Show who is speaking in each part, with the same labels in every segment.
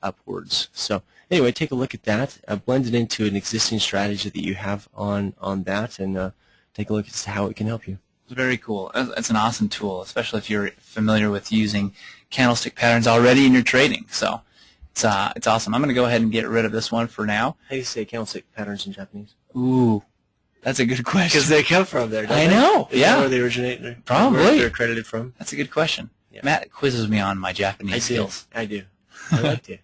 Speaker 1: upwards. So anyway, take a look at that, blend it into an existing strategy that you have on that, and take a look as to how it can help you.
Speaker 2: Very cool. That's an awesome tool, especially if you're familiar with using candlestick patterns already in your trading. So it's awesome. I'm going to go ahead and get rid of this one for now.
Speaker 1: How do you say candlestick patterns in Japanese?
Speaker 2: Ooh, that's a good question.
Speaker 1: Because they come from there, don't
Speaker 2: I
Speaker 1: they?
Speaker 2: know.
Speaker 1: Is that where they originate?
Speaker 2: Probably.
Speaker 1: Where they're credited from?
Speaker 2: That's a good question.
Speaker 1: Yeah.
Speaker 2: Matt quizzes me on my Japanese skills.
Speaker 1: I do. I like to.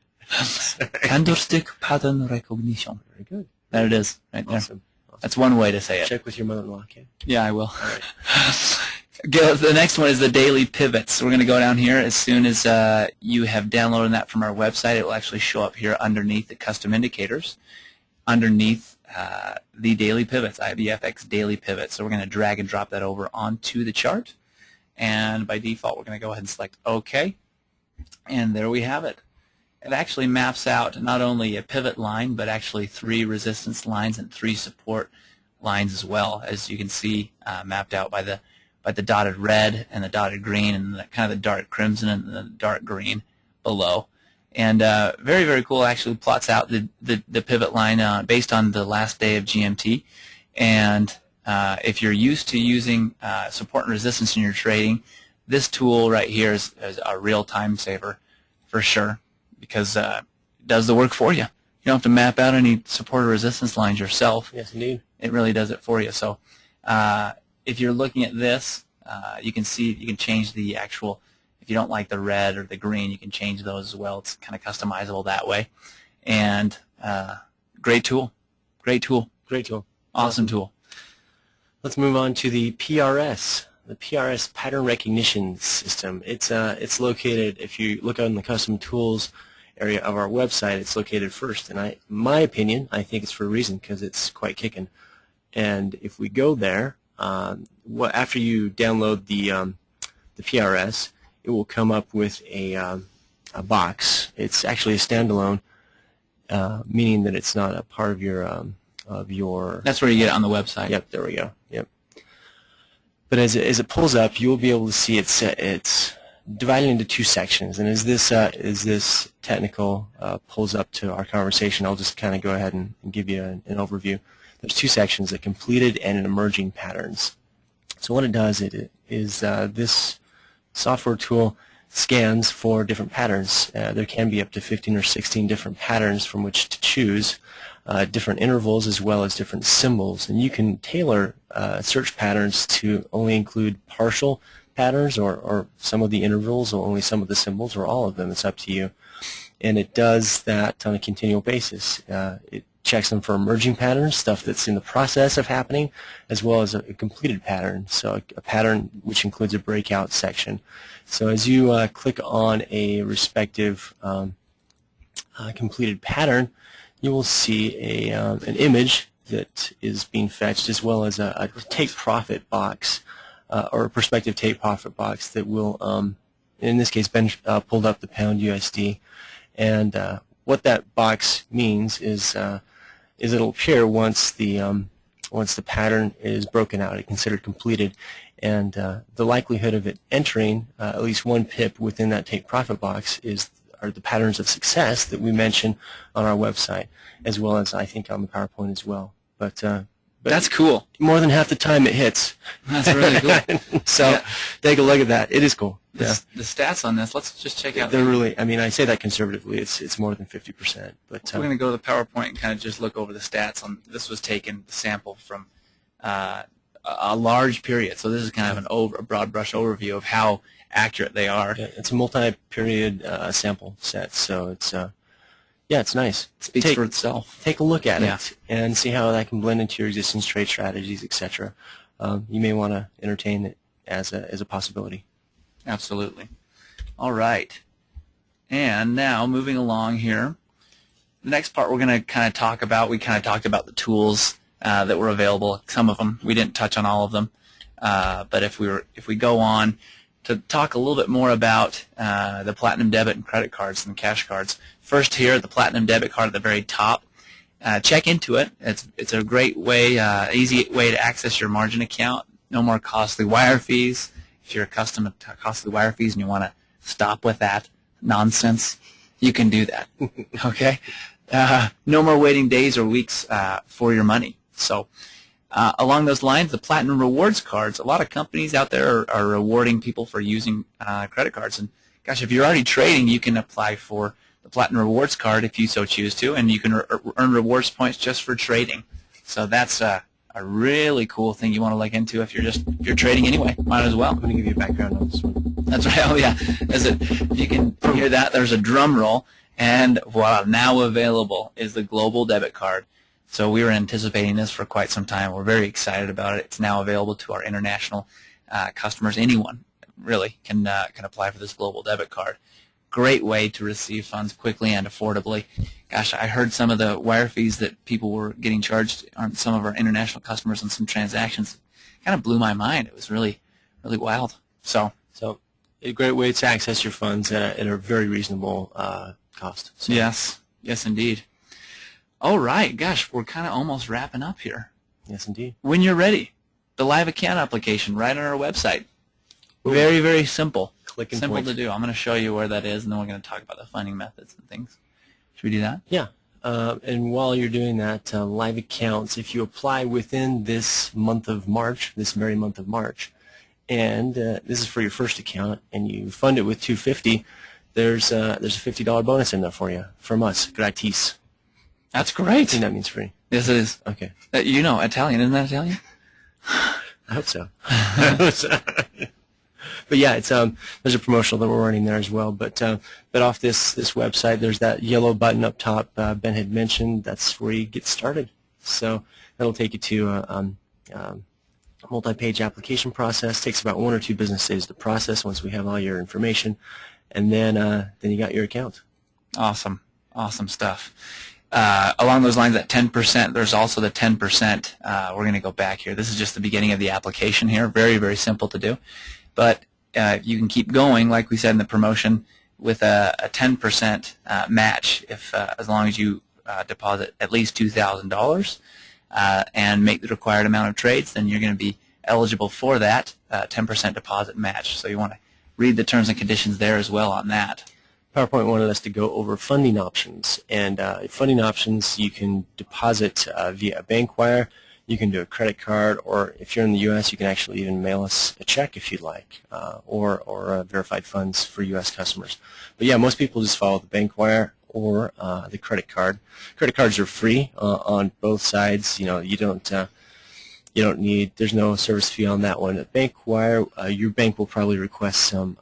Speaker 2: Candlestick pattern recognition.
Speaker 1: Very good.
Speaker 2: There it is, right there.
Speaker 1: Awesome.
Speaker 2: That's one way to say it.
Speaker 1: Check with your mother-in-law, okay?
Speaker 2: Yeah, I will.
Speaker 1: All right.
Speaker 2: The next one is the daily pivots. We're going to go down here. As soon as you have downloaded that from our website, it will actually show up here underneath the custom indicators, underneath the daily pivots, IBFX daily pivots. So we're going to drag and drop that over onto the chart. And by default, we're going to go ahead and select OK. And there we have it. It actually maps out not only a pivot line, but actually 3 resistance lines and 3 support lines as well, as you can see mapped out by the dotted red and the dotted green and the kind of the dark crimson and the dark green below. And very, very cool. Actually plots out the pivot line based on the last day of GMT. And if you're used to using support and resistance in your trading, this tool right here is a real time saver for sure, because it does the work for you. You don't have to map out any support or resistance lines yourself.
Speaker 1: Yes, indeed.
Speaker 2: It really does it for you. So if you're looking at this, you can see you can change the actual, if you don't like the red or the green, you can change those as well. It's kind of customizable that way. And great tool. Great tool.
Speaker 1: Great tool.
Speaker 2: Awesome tool.
Speaker 1: Let's move on to the PRS. The PRS pattern recognition system. It's located, if you look on the custom tools area of our website, it's located first. And in my opinion, I think it's for a reason, because it's quite kicking. And if we go there, after you download the PRS, it will come up with a box. It's actually a standalone, meaning that it's not a part of your.
Speaker 2: That's where you get it on the website.
Speaker 1: Yep, there we go. Yep. But as it pulls up, you will be able to see it's divided into 2 sections. And as this technical pulls up to our conversation, I'll just kind of go ahead and give you an overview. There's 2 sections: a completed and an emerging patterns. So what it does is this software tool scans for different patterns. There can be up to 15 or 16 different patterns from which to choose, different intervals as well as different symbols. And you can tailor search patterns to only include partial patterns or some of the intervals or only some of the symbols or all of them. It's up to you. And it does that on a continual basis. It checks them for emerging patterns, stuff that's in the process of happening, as well as a completed pattern, so a pattern which includes a breakout section. So as you click on a respective completed pattern, you will see an image that is being fetched, as well as a take profit box or a prospective take profit box that will, in this case, been pulled up the pound USD. And what that box means is it'll appear once the pattern is broken out, it's considered completed, and the likelihood of it entering at least 1 pip within that take profit box are the patterns of success that we mention on our website, as well as I think on the PowerPoint as well. But
Speaker 2: that's cool.
Speaker 1: More than half the time it hits.
Speaker 2: That's really cool.
Speaker 1: So yeah. Take a look at that. It is cool.
Speaker 2: The stats on this, let's just check out.
Speaker 1: They're really, I mean, I say that conservatively. It's more than 50%. But
Speaker 2: we're going to go to the PowerPoint and kind of just look over the stats. This was taken, the sample from a large period. So this is kind of a broad brush overview of how accurate they are.
Speaker 1: Yeah, it's a multi-period sample set. So it's yeah, it's nice.
Speaker 2: It speaks for itself.
Speaker 1: Take a look at it and see how that can blend into your existing trade strategies, etc. You may want to entertain it as a possibility.
Speaker 2: Absolutely. All right. And now moving along here, the next part we're going to kind of talk about, we kind of talked about the tools that were available. Some of them, we didn't touch on all of them. But if we go on to talk a little bit more about the Platinum Debit and credit cards and cash cards. First here, the Platinum Debit Card at the very top. Check into it. It's a great way, easy way to access your margin account. No more costly wire fees. If you're accustomed to costly wire fees and you want to stop with that nonsense, you can do that. Okay? No more waiting days or weeks for your money. So along those lines, the Platinum Rewards cards, a lot of companies out there are rewarding people for using credit cards. And gosh, if you're already trading, you can apply for the Platinum Rewards card if you so choose to, and you can earn rewards points just for trading. So that's a really cool thing you want to look into if you're trading anyway. Might as well.
Speaker 1: I'm going to give you a background on this one.
Speaker 2: That's right. Oh yeah. If you can hear that, there's a drum roll, and voila, now available is the Global Debit Card. So we were anticipating this for quite some time. We're very excited about it. It's now available to our international customers. Anyone really can apply for this Global Debit Card. Great way to receive funds quickly and affordably. Gosh, I heard some of the wire fees that people were getting charged on some of our international customers on some transactions. Kind of blew my mind. It was really, really wild. So
Speaker 1: a great way to access your funds at a very reasonable cost. So.
Speaker 2: Yes, indeed. All right, gosh, we're kind of almost wrapping up here.
Speaker 1: Yes, indeed.
Speaker 2: When you're ready, the live account application right on our website. Very, very simple.
Speaker 1: Click and
Speaker 2: simple
Speaker 1: point.
Speaker 2: to do. I'm going to show you where that is, and then we're going to talk about the funding methods and things. Should we do that?
Speaker 1: Yeah. And while you're doing that, live accounts, if you apply within this month of March, this very month of March, and this is for your first account, and you fund it with $250, there's a $50 bonus in there for you from us, gratis.
Speaker 2: That's
Speaker 1: I
Speaker 2: great.
Speaker 1: think that means free.
Speaker 2: Yes, it is.
Speaker 1: Okay.
Speaker 2: You know Italian, isn't that Italian?
Speaker 1: I hope so. But yeah, it's there's a promotional that we're running there as well. But off this website, there's that yellow button up top Ben had mentioned. That's where you get started. So that'll take you to a multi-page application process. Takes about 1 or 2 business days to process once we have all your information, and then you got your account.
Speaker 2: Awesome stuff. Along those lines, at 10%, there's also the 10%. We're going to go back here. This is just the beginning of the application here. Very, very simple to do. But you can keep going, like we said in the promotion, with a 10% match as long as you deposit at least $2,000 and make the required amount of trades, then you're going to be eligible for that 10% deposit match. So you want to read the terms and conditions there as well on that.
Speaker 1: PowerPoint wanted us to go over funding options, and funding options, you can deposit via a bank wire, you can do a credit card, or if you're in the U.S., you can actually even mail us a check if you'd like, or verified funds for U.S. customers. But yeah, most people just follow the bank wire or the credit card. Credit cards are free on both sides. You know, you don't need, there's no service fee on that one. A bank wire, your bank will probably request some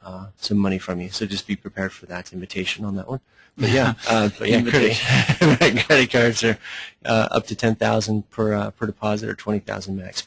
Speaker 1: money from you, so just be prepared for that invitation on that one. But yeah, credit cards are up to $10,000 per deposit or $20,000 max